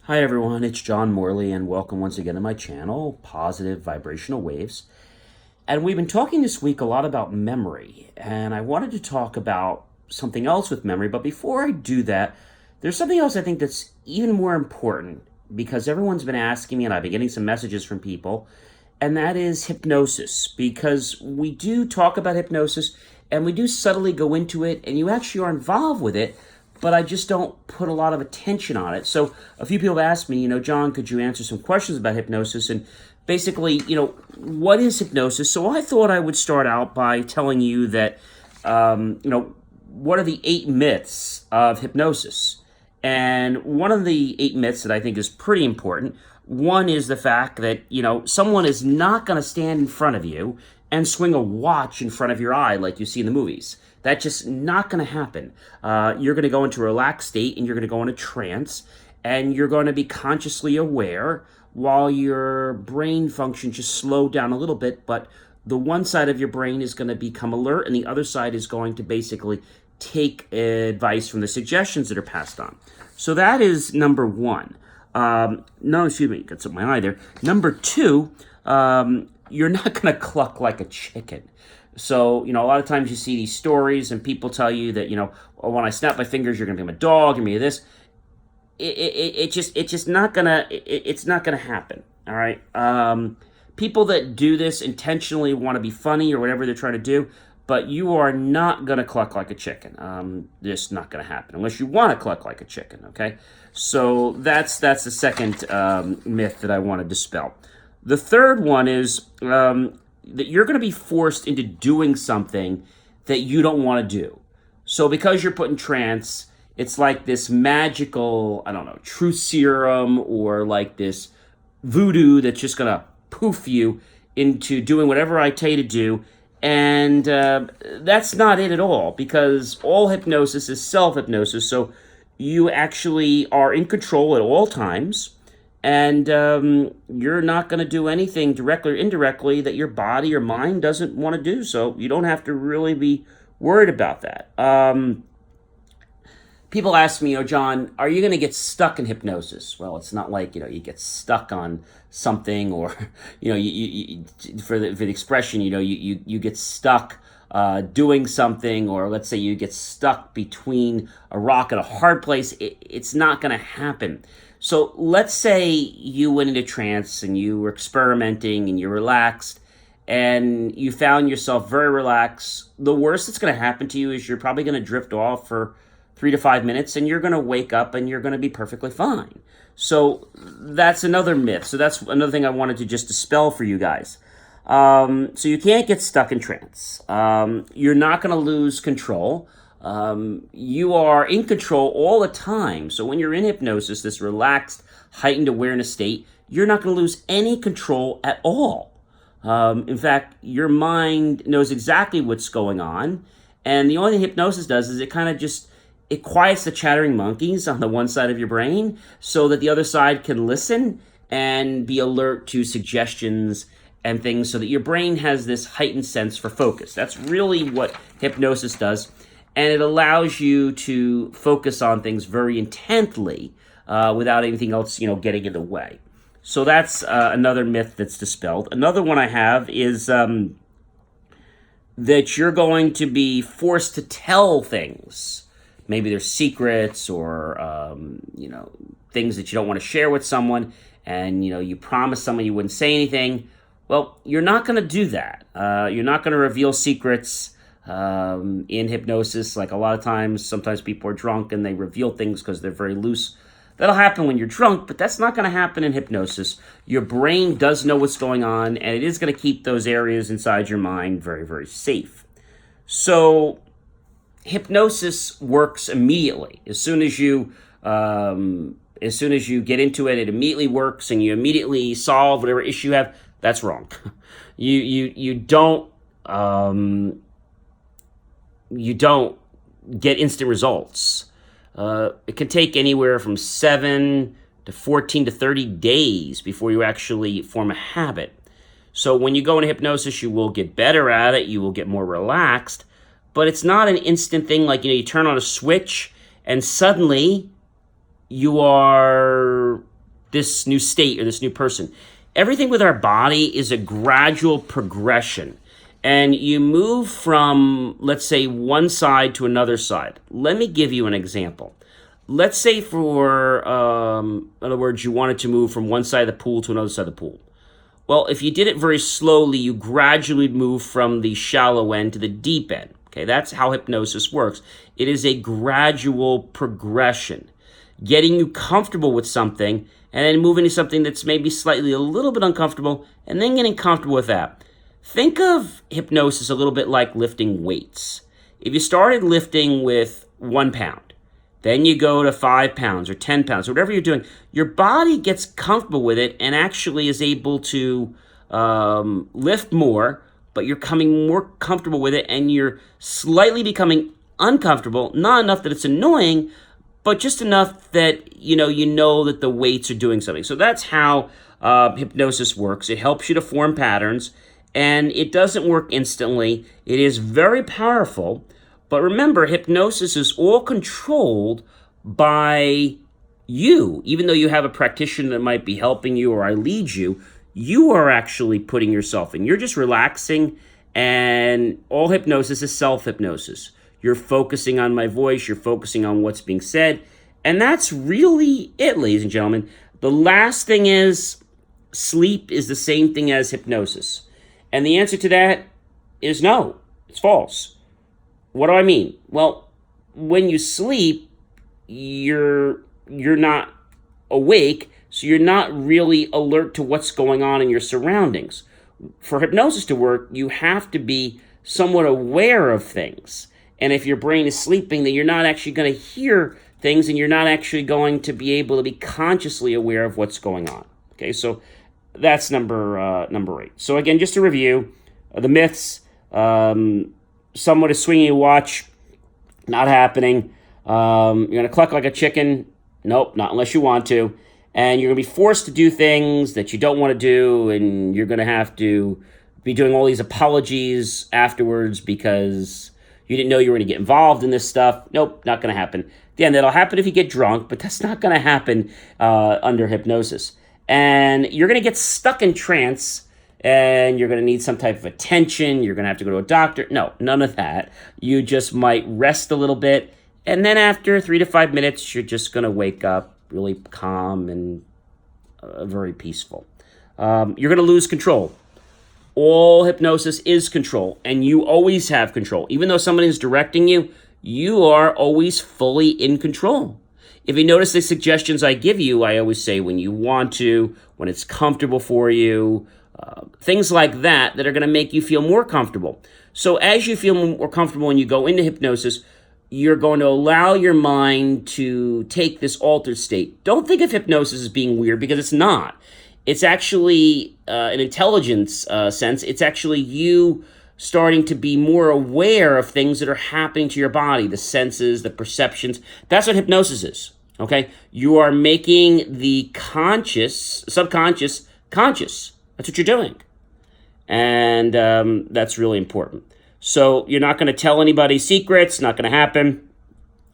Hi everyone, it's John Morley and welcome once again to my channel, Positive Vibrational Waves. And we've been talking this week a lot about memory, and I wanted to talk about something else with memory, but before I do that, there's something else I think that's even more important because everyone's been asking me and I've been getting some messages from people, and that is hypnosis. Because we do talk about hypnosis and we do subtly go into it, and you actually are involved with it, but I just don't put a lot of attention on it. So a few people have asked me, John, could you answer some questions about hypnosis? And basically, what is hypnosis? So I thought I would start out by telling you that, what are the 8 myths of hypnosis? And one of the 8 myths that I think is pretty important, one is the fact that, someone is not going to stand in front of you and swing a watch in front of your eye like you see in the movies. That's just not going to happen. You're going to go into a relaxed state and you're going to go into trance and you're going to be consciously aware while your brain function just slow down a little bit, but the one side of your brain is going to become alert and the other side is going to basically take advice from the suggestions that are passed on. So that is number one. No, excuse me, got something in my eye there. Number two, you're not going to cluck like a chicken. So, a lot of times you see these stories and people tell you that, oh, when I snap my fingers, you're going to become a dog, and me this. It's just not going to, it's not going to happen. All right. People that do this intentionally want to be funny or whatever they're trying to do, but you are not going to cluck like a chicken. Just not going to happen unless you want to cluck like a chicken. Okay. So that's the second myth that I want to dispel. The third one is, that you're going to be forced into doing something that you don't want to do. So because you're put in trance, it's like this magical, truth serum or like this voodoo that's just going to poof you into doing whatever I tell you to do. And that's not it at all, because all hypnosis is self-hypnosis. So you actually are in control at all times. And you're not going to do anything directly or indirectly that your body or mind doesn't want to do. So you don't have to really be worried about that. People ask me, John, are you going to get stuck in hypnosis? Well, it's not like, you get stuck on something or, for the expression, you get stuck doing something, or let's say you get stuck between a rock and a hard place. It's not going to happen. So let's say you went into trance and you were experimenting and you're relaxed and you found yourself very relaxed. The worst that's going to happen to you is you're probably going to drift off for 3 to 5 minutes and you're going to wake up and you're going to be perfectly fine. So that's another myth. So that's another thing I wanted to just dispel for you guys. So you can't get stuck in trance. You're not going to lose control. You are in control all the time. So when you're in hypnosis, this relaxed, heightened awareness state, you're not going to lose any control at all. In fact, your mind knows exactly what's going on. And the only thing hypnosis does is it quiets the chattering monkeys on the one side of your brain so that the other side can listen and be alert to suggestions and things, so that your brain has this heightened sense for focus. That's really what hypnosis does. And it allows you to focus on things very intently without anything else, getting in the way. So that's another myth that's dispelled. Another one I have is that you're going to be forced to tell things. Maybe there's secrets or, things that you don't want to share with someone, and, you promise someone you wouldn't say anything. Well, you're not going to do that. You're not going to reveal secrets in hypnosis. Like a lot of times, sometimes people are drunk and they reveal things because they're very loose. That'll happen when you're drunk, but that's not going to happen in hypnosis. Your brain does know what's going on, and it is going to keep those areas inside your mind very, very safe. So hypnosis works immediately. As soon as you get into it, it immediately works, and you immediately solve whatever issue you have. That's wrong. You don't get instant results. It can take anywhere from 7 to 14 to 30 days before you actually form a habit. So when you go into hypnosis, you will get better at it, you will get more relaxed, but it's not an instant thing like, you turn on a switch and suddenly you are this new state or this new person. Everything with our body is a gradual progression. And you move from, let's say, one side to another side. Let me give you an example. Let's say in other words, you wanted to move from one side of the pool to another side of the pool. Well, if you did it very slowly, you gradually move from the shallow end to the deep end. Okay, that's how hypnosis works. It is a gradual progression, getting you comfortable with something and then moving to something that's maybe slightly a little bit uncomfortable and then getting comfortable with that. Think of hypnosis a little bit like lifting weights. If you started lifting with 1 pound, then you go to 5 pounds or 10 pounds, or whatever you're doing, your body gets comfortable with it and actually is able to lift more, but you're coming more comfortable with it and you're slightly becoming uncomfortable, not enough that it's annoying, but just enough that you know that the weights are doing something. So that's how hypnosis works. It helps you to form patterns, and it doesn't work instantly. It is very powerful, but remember, hypnosis is all controlled by you. Even though you have a practitioner that might be helping you or I lead you, you are actually putting yourself in. You're just relaxing, and all hypnosis is self-hypnosis. You're focusing on my voice, you're focusing on what's being said, and that's really it, ladies and gentlemen. The last thing is, sleep is the same thing as hypnosis. And the answer to that is no, it's false. What do I mean? Well, when you sleep, you're not awake, so you're not really alert to what's going on in your surroundings. For hypnosis to work, you have to be somewhat aware of things. And if your brain is sleeping, then you're not actually going to hear things, and you're not actually going to be able to be consciously aware of what's going on. Okay, so that's number 8. So again, just to review, the myths, someone is swinging a watch, not happening. You're going to cluck like a chicken. Nope, not unless you want to. And you're going to be forced to do things that you don't want to do, and you're going to have to be doing all these apologies afterwards because you didn't know you were going to get involved in this stuff. Nope, not going to happen. Again, that'll happen if you get drunk, but that's not going to happen under hypnosis. And you're going to get stuck in trance, and you're going to need some type of attention. You're going to have to go to a doctor. No, none of that. You just might rest a little bit, and then after 3 to 5 minutes, you're just going to wake up really calm and very peaceful. You're going to lose control. All hypnosis is control, and you always have control. Even though somebody is directing you, you are always fully in control. If you notice the suggestions I give you, I always say when you want to, when it's comfortable for you, things like that are going to make you feel more comfortable. So as you feel more comfortable when you go into hypnosis, you're going to allow your mind to take this altered state. Don't think of hypnosis as being weird, because it's not. It's actually an intelligence sense. It's actually you starting to be more aware of things that are happening to your body, the senses, the perceptions. That's what hypnosis is, okay? You are making the subconscious, conscious. That's what you're doing. And that's really important. So you're not going to tell anybody secrets, not going to happen.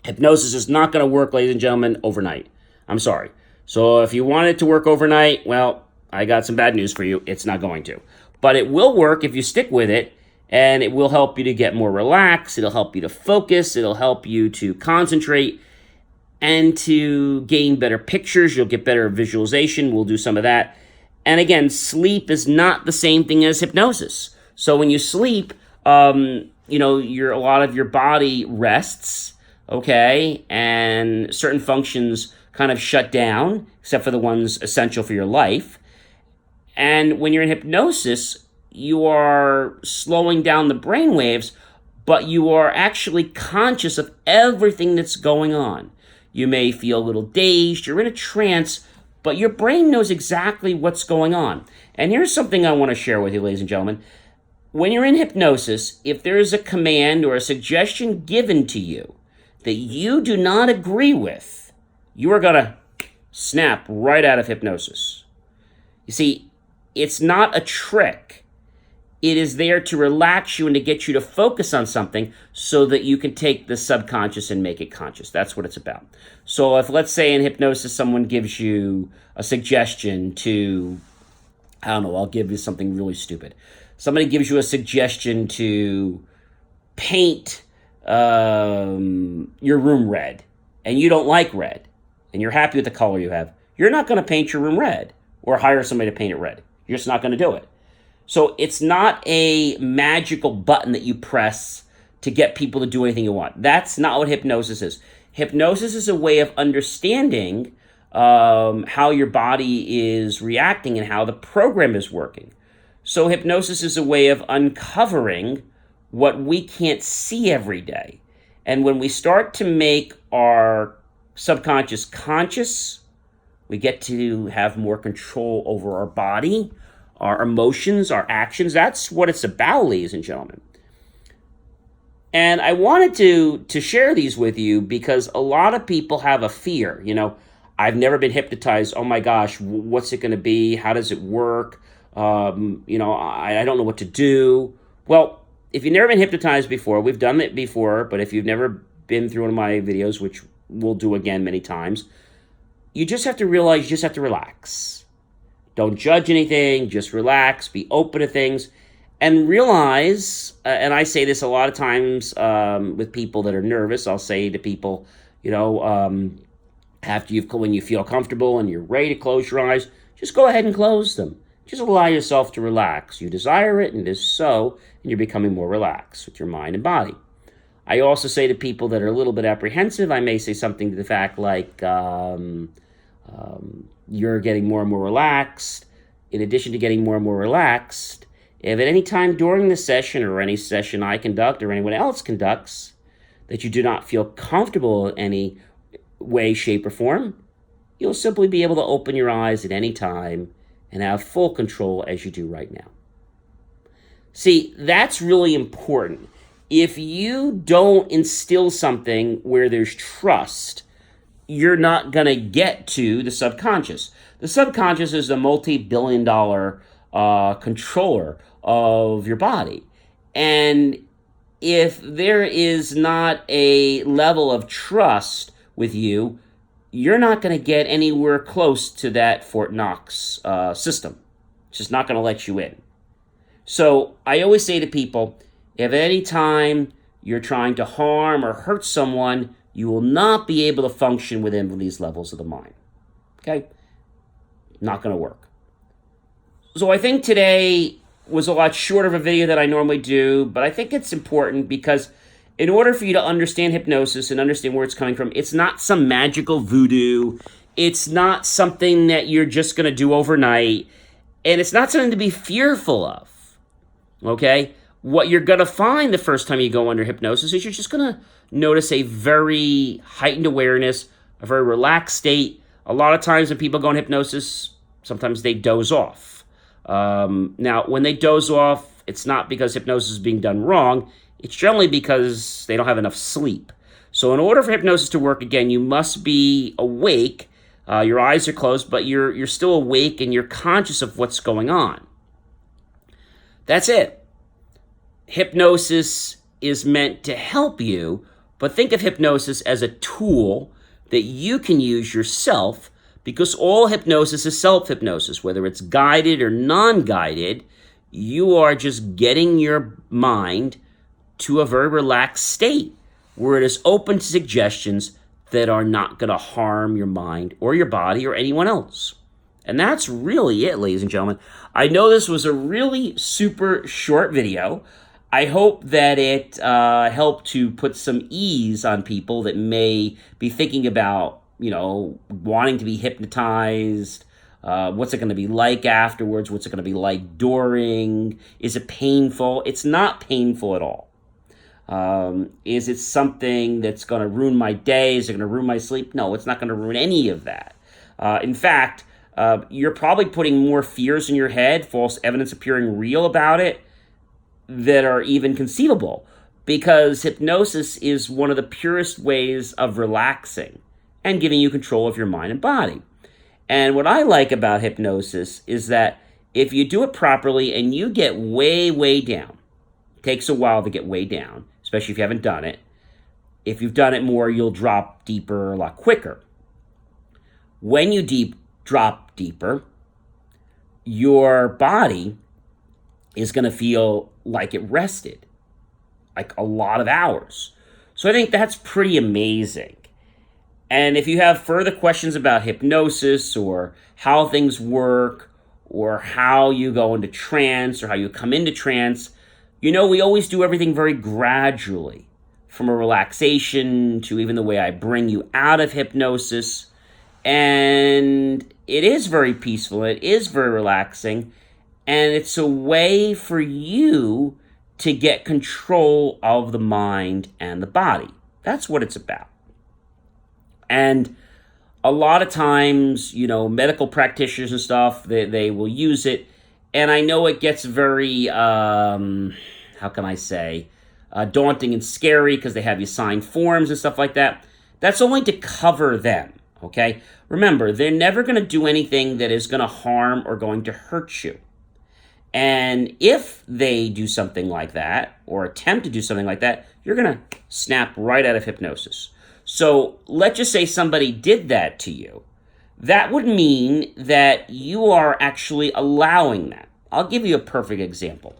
Hypnosis is not going to work, ladies and gentlemen, overnight. I'm sorry. So if you want it to work overnight, well, I got some bad news for you. It's not going to. But it will work if you stick with it, and it will help you to get more relaxed. It'll help you to focus. It'll help you to concentrate and to gain better pictures. You'll get better visualization. We'll do some of that. And again, sleep is not the same thing as hypnosis. So when you sleep, a lot of your body rests, okay, and certain functions kind of shut down, except for the ones essential for your life. And when you're in hypnosis, you are slowing down the brain waves, but you are actually conscious of everything that's going on. You may feel a little dazed, you're in a trance, but your brain knows exactly what's going on. And here's something I want to share with you, ladies and gentlemen. When you're in hypnosis, if there is a command or a suggestion given to you that you do not agree with, you are going to snap right out of hypnosis. You see, it's not a trick. It is there to relax you and to get you to focus on something so that you can take the subconscious and make it conscious. That's what it's about. So if, let's say in hypnosis, someone gives you a suggestion to, I don't know, I'll give you something really stupid. Somebody gives you a suggestion to paint your room red, and you don't like red, and you're happy with the color you have. You're not going to paint your room red or hire somebody to paint it red. You're just not going to do it. So it's not a magical button that you press to get people to do anything you want. That's not what hypnosis is. Hypnosis is a way of understanding how your body is reacting and how the program is working. So hypnosis is a way of uncovering what we can't see every day. And when we start to make our subconscious conscious, we get to have more control over our body, our emotions, our actions. That's what it's about, ladies and gentlemen. And I wanted to share these with you because a lot of people have a fear. I've never been hypnotized. Oh my gosh, what's it going to be? How does it work? I don't know what to do. Well, if you've never been hypnotized before, we've done it before, but if you've never been through one of my videos, which we'll do again many times, you just have to realize you just have to relax. Don't judge anything, just relax, be open to things, and realize, and I say this a lot of times with people that are nervous, I'll say to people, when you feel comfortable and you're ready to close your eyes, just go ahead and close them. Just allow yourself to relax. You desire it, and it is so, and you're becoming more relaxed with your mind and body. I also say to people that are a little bit apprehensive, I may say something to the fact like, you're getting more and more relaxed. In addition to getting more and more relaxed, if at any time during the session or any session I conduct or anyone else conducts that you do not feel comfortable in any way, shape, or form, you'll simply be able to open your eyes at any time and have full control as you do right now. See, that's really important. If you don't instill something where there's trust, you're not going to get to the subconscious. The subconscious is a multi-billion-dollar controller of your body. And if there is not a level of trust with you, you're not going to get anywhere close to that Fort Knox system. It's just not going to let you in. So I always say to people, if at any time you're trying to harm or hurt someone, you will not be able to function within these levels of the mind. Okay? Not going to work. So I think today was a lot shorter of a video than I normally do, but I think it's important because in order for you to understand hypnosis and understand where it's coming from, it's not some magical voodoo. It's not something that you're just going to do overnight. And it's not something to be fearful of. Okay? What you're going to find the first time you go under hypnosis is you're just going to notice a very heightened awareness, a very relaxed state. A lot of times when people go in hypnosis, sometimes they doze off. Now, when they doze off, it's not because hypnosis is being done wrong. It's generally because they don't have enough sleep. So in order for hypnosis to work again, you must be awake. Your eyes are closed, but you're still awake and you're conscious of what's going on. That's it. Hypnosis is meant to help you, but think of hypnosis as a tool that you can use yourself, because all hypnosis is self-hypnosis. Whether it's guided or non-guided, you are just getting your mind to a very relaxed state where it is open to suggestions that are not going to harm your mind or your body or anyone else. And that's really it, ladies and gentlemen. I know this was a really super short video. I hope that it helped to put some ease on people that may be thinking about, wanting to be hypnotized. What's it going to be like afterwards? What's it going to be like during? Is it painful? It's not painful at all. Is it something that's going to ruin my day? Is it going to ruin my sleep? No, it's not going to ruin any of that. In fact, you're probably putting more fears in your head, false evidence appearing real about it, that are even conceivable, because hypnosis is one of the purest ways of relaxing and giving you control of your mind and body. And what I like about hypnosis is that if you do it properly and you get way, way down, it takes a while to get way down, especially if you haven't done it. If you've done it more, you'll drop deeper a lot quicker. When you drop deeper, your body is going to feel like it rested, like a lot of hours. So I think that's pretty amazing. And if you have further questions about hypnosis or how things work or how you go into trance or how you come into trance, we always do everything very gradually, from a relaxation to even the way I bring you out of hypnosis. And it is very peaceful. It is very relaxing. And it's a way for you to get control of the mind and the body. That's what it's about. And a lot of times, medical practitioners and stuff, they will use it. And I know it gets very, how can I say, daunting and scary because they have you sign forms and stuff like that. That's only to cover them, okay? Remember, they're never going to do anything that is going to harm or going to hurt you. And if they do something like that or attempt to do something like that, you're going to snap right out of hypnosis. So let's just say somebody did that to you. That would mean that you are actually allowing that. I'll give you a perfect example.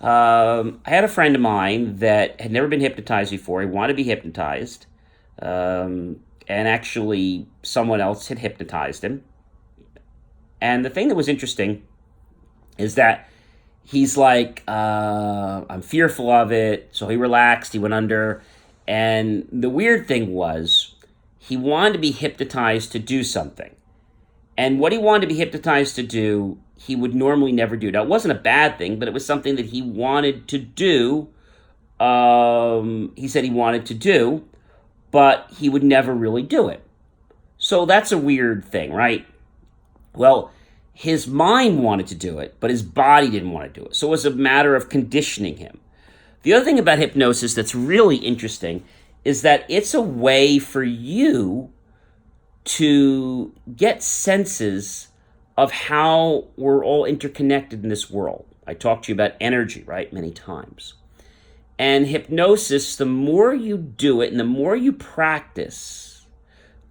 I had a friend of mine that had never been hypnotized before. He wanted to be hypnotized. And actually, someone else had hypnotized him. And the thing that was interesting is that he's like, I'm fearful of it. So he relaxed, he went under. And the weird thing was, he wanted to be hypnotized to do something. And what he wanted to be hypnotized to do, he would normally never do. Now, it wasn't a bad thing, but it was something that he wanted to do. He said he wanted to do, but he would never really do it. So that's a weird thing, right? Well, his mind wanted to do it, but his body didn't want to do it. So it was a matter of conditioning him. The other thing about hypnosis that's really interesting is that it's a way for you to get senses of how we're all interconnected in this world. I talked to you about energy, right, many times. And hypnosis, the more you do it and the more you practice,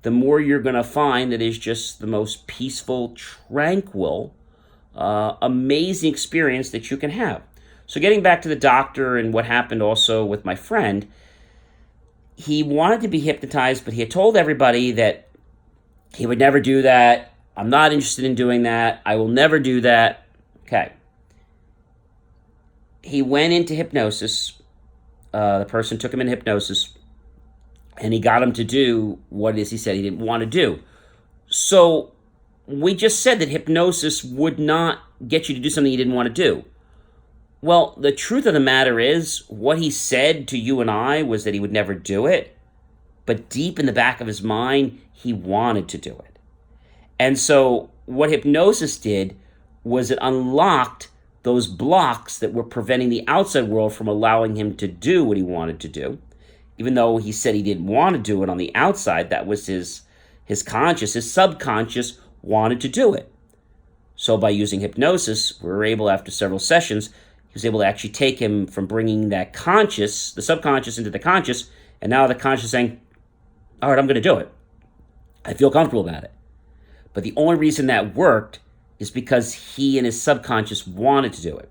the more you're going to find that it's just the most peaceful, tranquil, amazing experience that you can have. So getting back to the doctor and what happened also with my friend, he wanted to be hypnotized, but he had told everybody that he would never do that. I'm not interested in doing that. I will never do that. Okay. He went into hypnosis. The person took him in hypnosis, and he got him to do what it is he said he didn't want to do. So we just said that hypnosis would not get you to do something you didn't want to do. Well, the truth of the matter is, what he said to you and I was that he would never do it, but deep in the back of his mind, he wanted to do it. And so what hypnosis did was it unlocked those blocks that were preventing the outside world from allowing him to do what he wanted to do. Even though he said he didn't want to do it on the outside, that was his conscious, his subconscious wanted to do it. So by using hypnosis, we were able, after several sessions, he was able to actually take him from bringing that conscious, the subconscious, into the conscious, and now the conscious is saying, all right, I'm going to do it. I feel comfortable about it. But the only reason that worked is because he and his subconscious wanted to do it.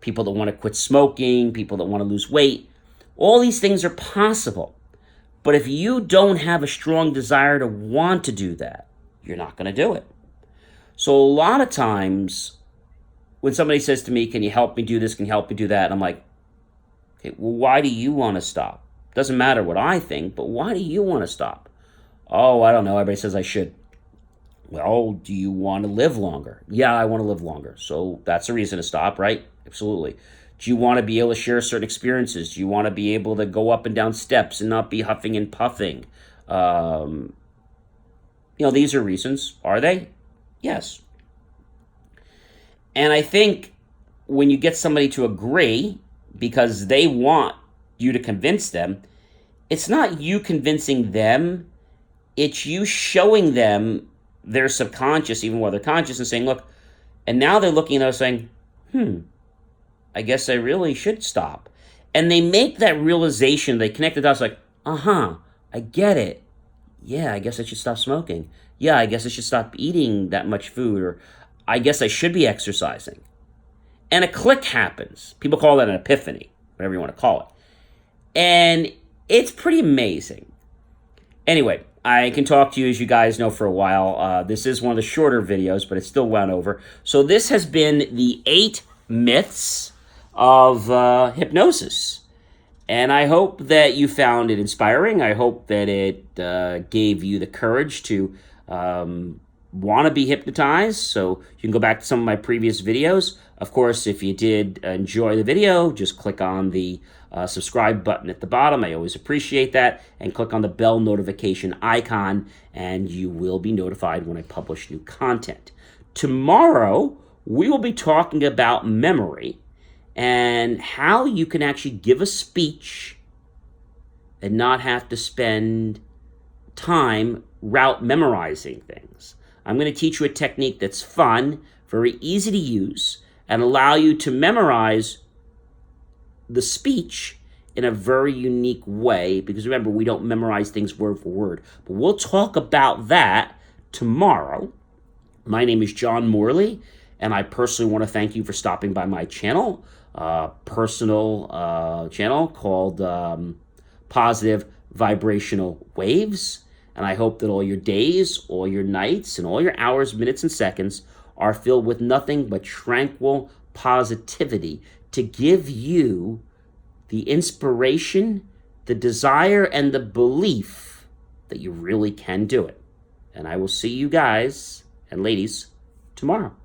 People that want to quit smoking, people that want to lose weight, all these things are possible. But if you don't have a strong desire to want to do that, you're not going to do it. So a lot of times, when somebody says to me, can you help me do this, can you help me do that? I'm like, okay, well, why do you want to stop? Doesn't matter what I think, but why do you want to stop? Oh, I don't know. Everybody says I should. Well, do you want to live longer? Yeah, I want to live longer. So that's a reason to stop, right? Absolutely. Do you want to be able to share certain experiences? Do you want to be able to go up and down steps and not be huffing and puffing? These are reasons. Are they? Yes. And I think when you get somebody to agree because they want you to convince them, it's not you convincing them, it's you showing them their subconscious, even while they're conscious, and saying, look, And now they're looking at us saying, I guess I really should stop. And they make that realization, they connect the dots like, I get it. Yeah, I guess I should stop smoking. Yeah, I guess I should stop eating that much food, or I guess I should be exercising. And a click happens. People call that an epiphany, whatever you want to call it. And it's pretty amazing. Anyway, I can talk to you, as you guys know, for a while. This is one of the shorter videos, but it still went over. So this has been the 8 myths of hypnosis. And I hope that you found it inspiring. I hope that it gave you the courage to want to be hypnotized. So you can go back to some of my previous videos. Of course, if you did enjoy the video, just click on the subscribe button at the bottom. I always appreciate that. And click on the bell notification icon, and you will be notified when I publish new content. Tomorrow, we will be talking about memory and how you can actually give a speech and not have to spend time route memorizing things. I'm going to teach you a technique that's fun, very easy to use, and allow you to memorize the speech in a very unique way, because remember, we don't memorize things word for word. But we'll talk about that tomorrow. My name is John Morley, and I personally want to thank you for stopping by my channel, personal channel called Positive Vibrational Waves. And I hope that all your days, all your nights, and all your hours, minutes, and seconds are filled with nothing but tranquil positivity to give you the inspiration, the desire, and the belief that you really can do it. And I will see you guys and ladies tomorrow.